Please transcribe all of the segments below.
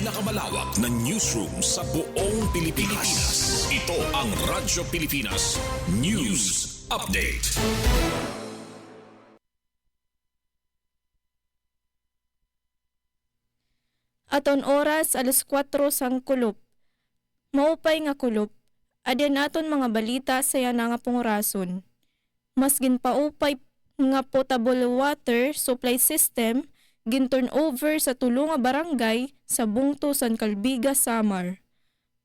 pinakamalawak na newsroom sa buong Pilipinas. Ito ang Radyo Pilipinas News Update. Aton oras alas 4 sang kulop. Maupay nga kulop, adyan aton mga balita saya na nga pungurason. Mas ginpaupay nga potable water supply system ginturn over sa tulo nga barangay sa bungto san Calbiga, Samar.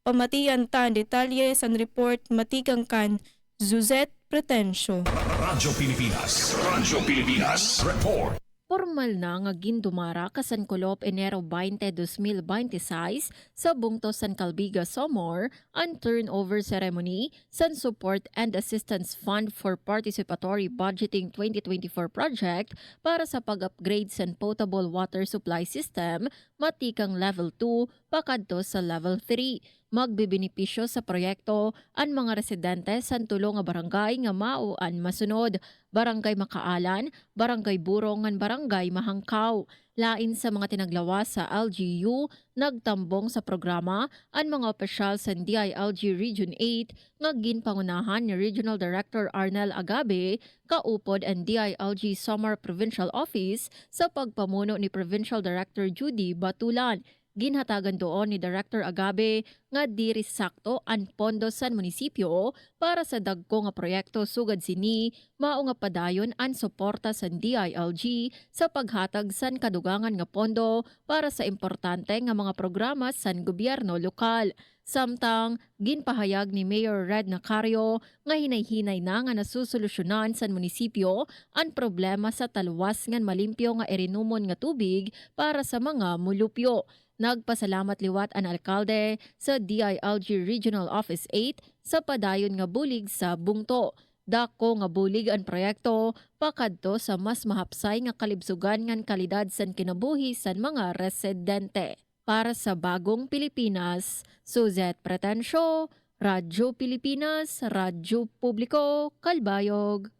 Pamatian ta detalye san report matikang kan Zuzette Pretensio. Radyo Pilipinas Report. Formal na nga gindumara kasan Kulop Enero 20, 2026 sa bungto San Calbiga, Samar ang turnover ceremony san Support and Assistance Fund for Participatory Budgeting 2024 project para sa pag-upgrade san potable water supply system matikang level 2 pakadto sa level 3. Magbibinipisyo sa proyekto ang mga residente sa tulo nga barangay nga mauan masunod, Barangay Makaalan, Barangay Burong ngan Barangay Mahangkaw. Lain sa mga tinaglawas sa LGU, nagtambong sa programa ang mga opisyal sa DILG Region 8 nga ginpangunahan ni Regional Director Arnel Agabe, kaupod ang DILG Samar Provincial Office sa pagpamuno ni Provincial Director Judy Batulan. Ginhatagan doon ni Director Agabe nga diri sakto ang pondo sa munisipyo para sa dagko nga proyekto sugad sini mao nga padayon ang suporta sa DILG sa paghatag san kadugangan nga pondo para sa importante nga mga programa san gobyerno lokal. Samtang ginpahayag ni Mayor Red Nacario nga hinay-hinay na nga nasusolusyonan sa munisipyo ang problema sa taluwas ngan malimpyo nga erinumon nga tubig para sa mga mulupyo. Nagpasalamat liwat ang alkalde sa DILG Regional Office 8 sa padayon nga bulig sa bungto. Dako nga bulig ang proyekto pakadto sa mas mahapsay nga kalibsugan ngan kalidad san kinabuhi san mga residente. Para sa Bagong Pilipinas, Suzette Pretensio, Radyo Pilipinas, Radyo Publiko, Kalbayog.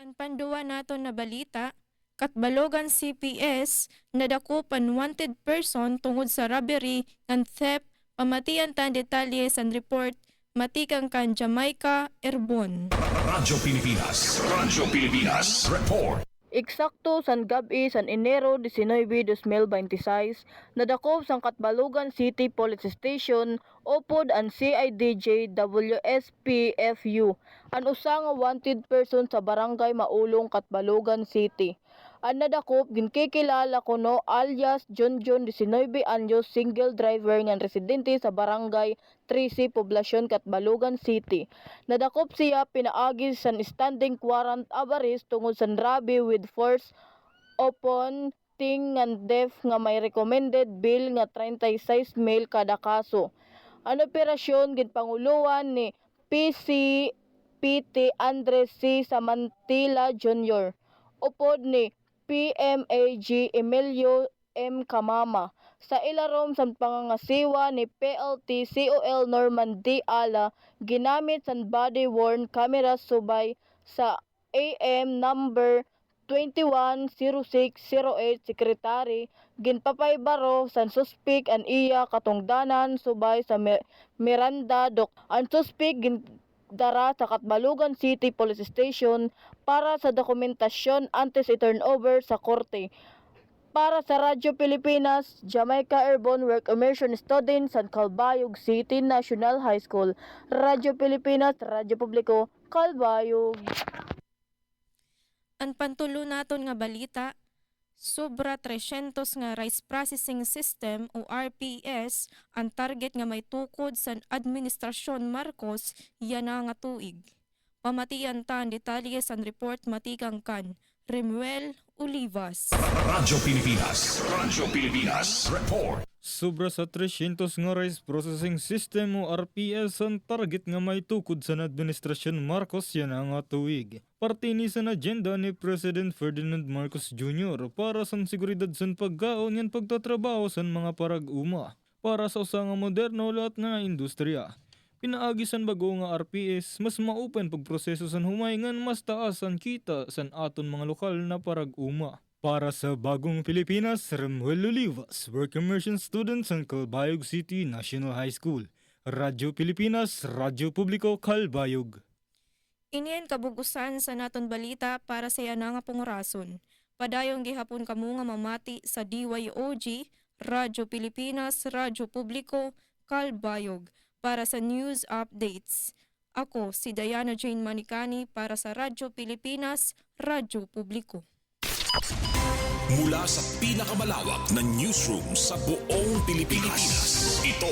Ang panduwa nato na balita, Katbalogan CPS nadakupan wanted person tungod sa robbery and theft. Pamatian tan detalye san report matikang kan Jamaica Erbon. Radyo Pilipinas Report. Eksakto san gabi san Enero 19, 2026, nadakop sang Katbalogan City Police Station upod ang CIDJ WSPFU ang usa nga wanted person sa barangay Maulong, Katbalogan City. Ang nadakop ginkikilala kuno alias John 19 anyos, single driver nga residente sa barangay 13 Poblasyon, Katbalogan City. Nadakop siya pinaagi sa standing warrant of arrest tungod sa robbery with force upon ting and death nga may recommended bill nga 36 mil kada kaso. Ang operasyon ginpanguluan ni PCPT Andres C. Samantila Jr. upod ni PMAG Emilio M. Kamama sa ilarom sa pangangasiwa ni PLT COL Norman D. Ala ginamit sa body-worn camera subay sa AM number 210608 Secretary ginpapaybaro sa suspek an iya katungdanan subay sa Miranda Doc. Ang suspek dara sa Katbalogan City Police Station para sa dokumentasyon antes i-turnover sa korte. Para sa Radyo Pilipinas, Jamaica Airborne Work Immersion Student sa Calbayog City National High School. Radyo Pilipinas, Radyo Publiko, Calbayog. Ang pantulo naton nga balita, sobra 300 nga rice processing system o RPS ang target nga may tukod sa Administrasyon Marcos yan nga tuig. Pamatian ta ang detalye sa report matikang kan Remuel Olivas. Radyo Pilipinas Report. Sobra sa 300 nga rice processing system o RPS ang target nga may tukod sa Administrasyon Marcos yan nga tuig. Parte ni sa agenda ni President Ferdinand Marcos Jr. para sa seguridad sa pagkaon yan pagtatrabaho sa mga parag-uma para sa usa nga moderno lahat nga industriya. Pinaagi san bago nga RPS, mas maupen pagproseso san humayngan mas taas ang kita san aton mga lokal na parag-uma. Para sa Bagong Pilipinas, Remuel Olivas, Work Immersion Student sa Calbayog City National High School. Radyo Pilipinas, Radyo Publiko, Calbayog. Inian kabugusan sa naton balita para sa yana nga pungurason. Padayong gihapon kamo nga mamati sa DYOG, Radyo Pilipinas, Radyo Publiko, Calbayog para sa news updates. Ako si Diana Jane Manicani para sa Radyo Pilipinas, Radyo Publiko. Mula sa pinakamalawak na newsroom sa buong Pilipinas, ito